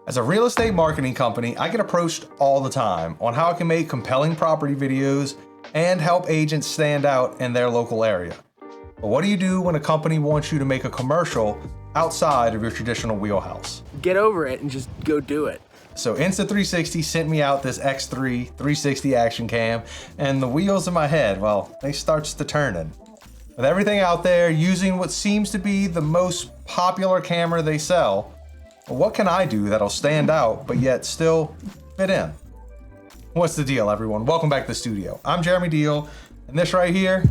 As a real estate marketing company, I get approached all the time on how I can make compelling property videos and help agents stand out in their local area. But what do you do when a company wants you to make a commercial outside of your traditional wheelhouse? Get over it and just go do it. So Insta360 sent me out this X3 360 action cam, and the wheels in my head, well, they starts to turning. With everything out there using what seems to be the most popular camera they sell, what can I do that'll stand out but yet still fit in? What's the deal, everyone? Welcome back to the studio. I'm Jeremy Deal, and this right here,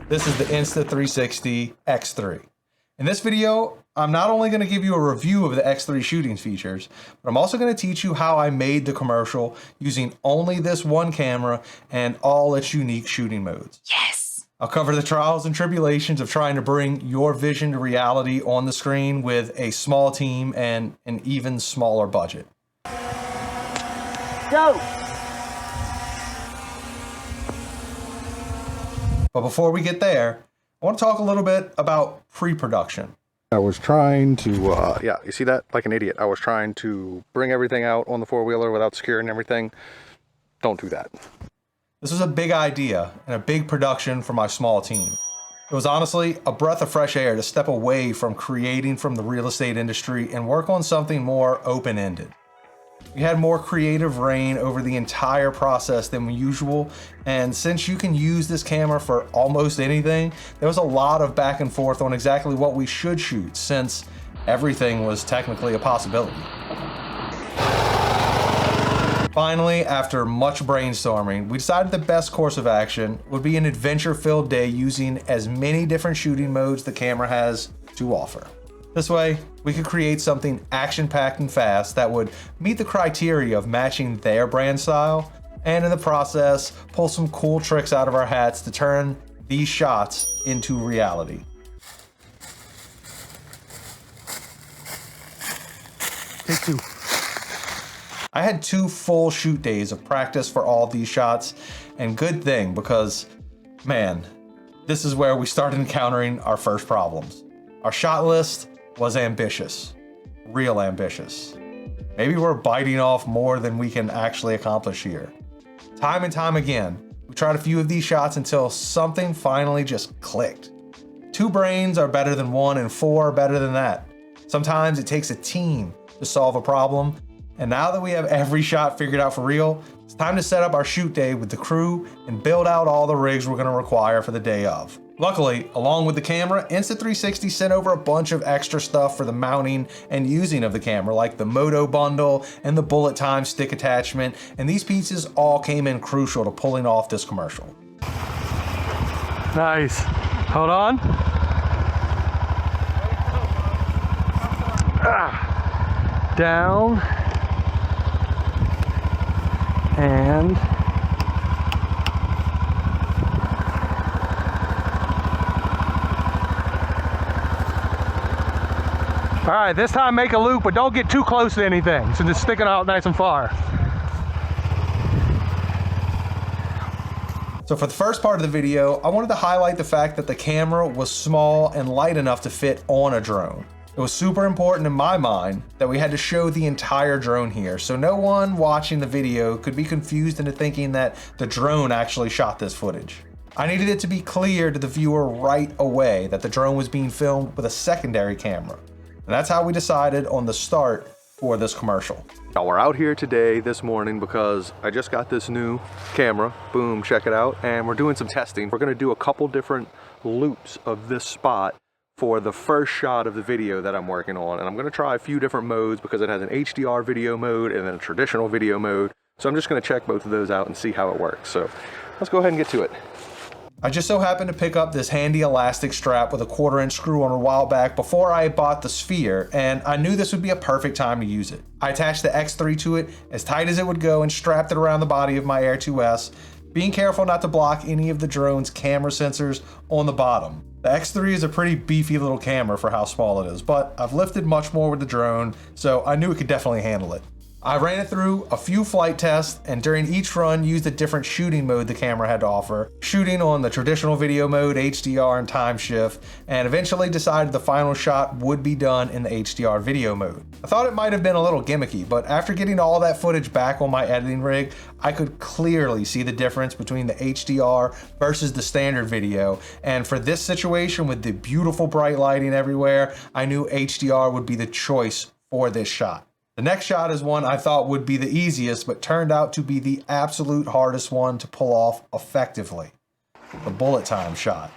this is the Insta360 X3. In this video, I'm not only going to give you a review of the X3 shooting features, but I'm also going to teach you how I made the commercial using only this one camera and all its unique shooting modes. Yes! I'll cover the trials and tribulations of trying to bring your vision to reality on the screen with a small team and an even smaller budget. Go! But before we get there, I want to talk a little bit about pre-production. I was trying to, yeah, you see that? Like an idiot. I was trying to bring everything out on the four-wheeler without securing everything. Don't do that. This was a big idea and a big production for my small team. It was honestly a breath of fresh air to step away from creating from the real estate industry and work on something more open-ended. We had more creative reign over the entire process than usual, and since you can use this camera for almost anything, there was a lot of back and forth on exactly what we should shoot, since everything was technically a possibility. Finally, after much brainstorming, we decided the best course of action would be an adventure-filled day using as many different shooting modes the camera has to offer. This way, we could create something action-packed and fast that would meet the criteria of matching their brand style, and in the process, pull some cool tricks out of our hats to turn these shots into reality. Take two. I had 2 full shoot days of practice for all these shots, and good thing, because, man, this is where we started encountering our first problems. Our shot list was ambitious, real ambitious. Maybe we're biting off more than we can actually accomplish here. Time and time again, we tried a few of these shots until something finally just clicked. 2 brains are better than 1, and 4 are better than that. Sometimes it takes a team to solve a problem, and now that we have every shot figured out for real, it's time to set up our shoot day with the crew and build out all the rigs we're gonna require for the day of. Luckily, along with the camera, Insta360 sent over a bunch of extra stuff for the mounting and using of the camera, like the Moto bundle and the bullet time stick attachment, and these pieces all came in crucial to pulling off this commercial. Nice. Hold on. Down. And all right, this time make a loop, but don't get too close to anything. So just stick it out nice and far. So for the first part of the video, I wanted to highlight the fact that the camera was small and light enough to fit on a drone. It was super important in my mind that we had to show the entire drone here, so no one watching the video could be confused into thinking that the drone actually shot this footage. I needed it to be clear to the viewer right away that the drone was being filmed with a secondary camera. And that's how we decided on the start for this commercial. Now we're out here today, this morning, because I just got this new camera. Boom, check it out. And we're doing some testing. We're gonna do a couple different loops of this spot for the first shot of the video that I'm working on. And I'm gonna try a few different modes because it has an HDR video mode and then a traditional video mode. So I'm just gonna check both of those out and see how it works. So let's go ahead and get to it. I just so happened to pick up this handy elastic strap with a 1/4-inch screw on a while back before I bought the Sphere, and I knew this would be a perfect time to use it. I attached the X3 to it as tight as it would go and strapped it around the body of my Air 2S, being careful not to block any of the drone's camera sensors on the bottom. The X3 is a pretty beefy little camera for how small it is, but I've lifted much more with the drone, so I knew it could definitely handle it. I ran it through a few flight tests, and during each run used a different shooting mode the camera had to offer, shooting on the traditional video mode, HDR, and time shift, and eventually decided the final shot would be done in the HDR video mode. I thought it might have been a little gimmicky, but after getting all that footage back on my editing rig, I could clearly see the difference between the HDR versus the standard video, and for this situation with the beautiful bright lighting everywhere, I knew HDR would be the choice for this shot. The next shot is one I thought would be the easiest, but turned out to be the absolute hardest one to pull off effectively. The bullet time shot.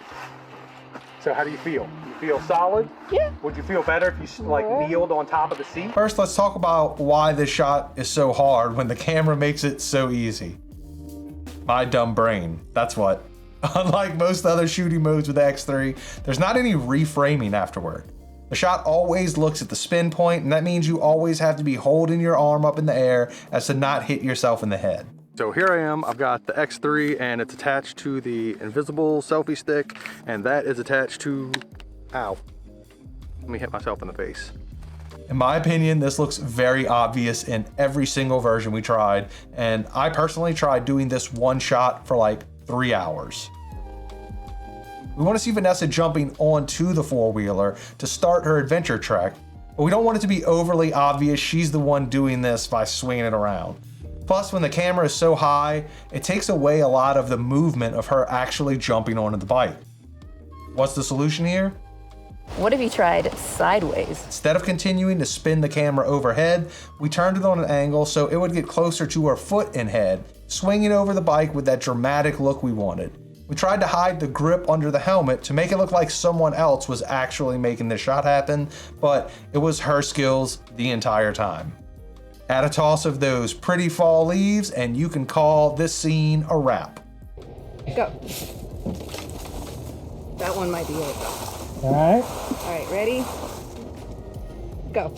So how do you feel? You feel solid? Yeah. Would you feel better if you like kneeled on top of the seat? First, let's talk about why this shot is so hard when the camera makes it so easy. My dumb brain, that's what. Unlike most other shooting modes with the X3, there's not any reframing afterward. The shot always looks at the spin point, and that means you always have to be holding your arm up in the air as to not hit yourself in the head. So here I am, I've got the X3 and it's attached to the invisible selfie stick, and that is attached to, ow, let me hit myself in the face. In my opinion, this looks very obvious in every single version we tried, and I personally tried doing this one shot for like 3 hours. We want to see Vanessa jumping onto the four-wheeler to start her adventure trek, but we don't want it to be overly obvious she's the one doing this by swinging it around. Plus, when the camera is so high, it takes away a lot of the movement of her actually jumping onto the bike. What's the solution here? What if you tried sideways? Instead of continuing to spin the camera overhead, we turned it on an angle so it would get closer to her foot and head, swinging over the bike with that dramatic look we wanted. We tried to hide the grip under the helmet to make it look like someone else was actually making this shot happen, but it was her skills the entire time. Add a toss of those pretty fall leaves and you can call this scene a wrap. Go. That one might be it. All right. All right, ready? Go.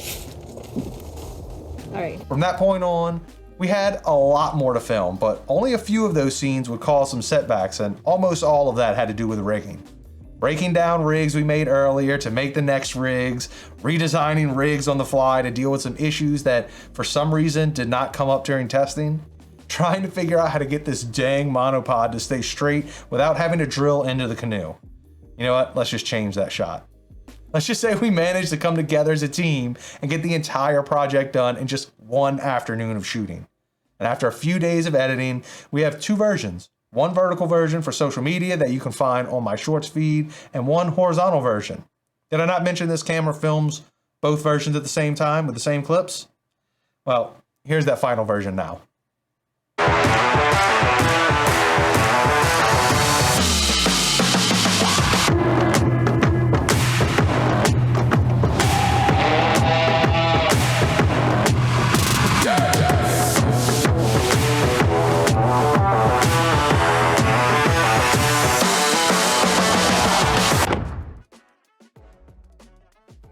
All right. From that point on, we had a lot more to film, but only a few of those scenes would cause some setbacks, and almost all of that had to do with rigging. Breaking down rigs we made earlier to make the next rigs, redesigning rigs on the fly to deal with some issues that for some reason did not come up during testing, trying to figure out how to get this dang monopod to stay straight without having to drill into the canoe. You know what? Let's just change that shot. Let's just say we managed to come together as a team and get the entire project done in just one afternoon of shooting. And after a few days of editing, we have two versions. One vertical version for social media that you can find on my shorts feed, and one horizontal version. Did I not mention this camera films both versions at the same time with the same clips? Well, here's that final version now.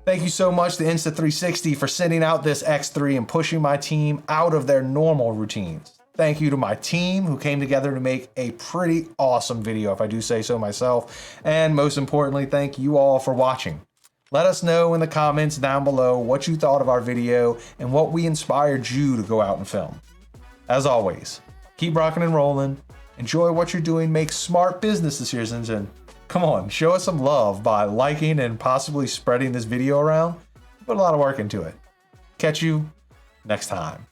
Thank you so much to Insta360 for sending out this X3 and pushing my team out of their normal routines. Thank you to my team who came together to make a pretty awesome video, if I do say so myself. And most importantly, thank you all for watching. Let us know in the comments down below what you thought of our video and what we inspired you to go out and film. As always, keep rocking and rolling, enjoy what you're doing, make smart business decisions, and come on, show us some love by liking and possibly spreading this video around. Put a lot of work into it. Catch you next time.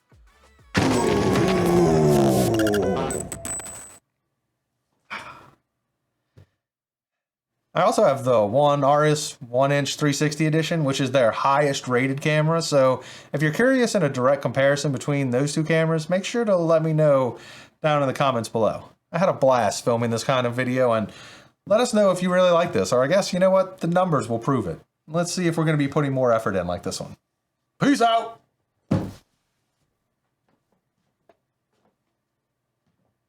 I also have the One RS 1-inch 360 edition, which is their highest rated camera. So if you're curious in a direct comparison between those two cameras, make sure to let me know down in the comments below. I had a blast filming this kind of video, and let us know if you really like this, or I guess, you know what, the numbers will prove it. Let's see if we're going to be putting more effort in like this one. Peace out!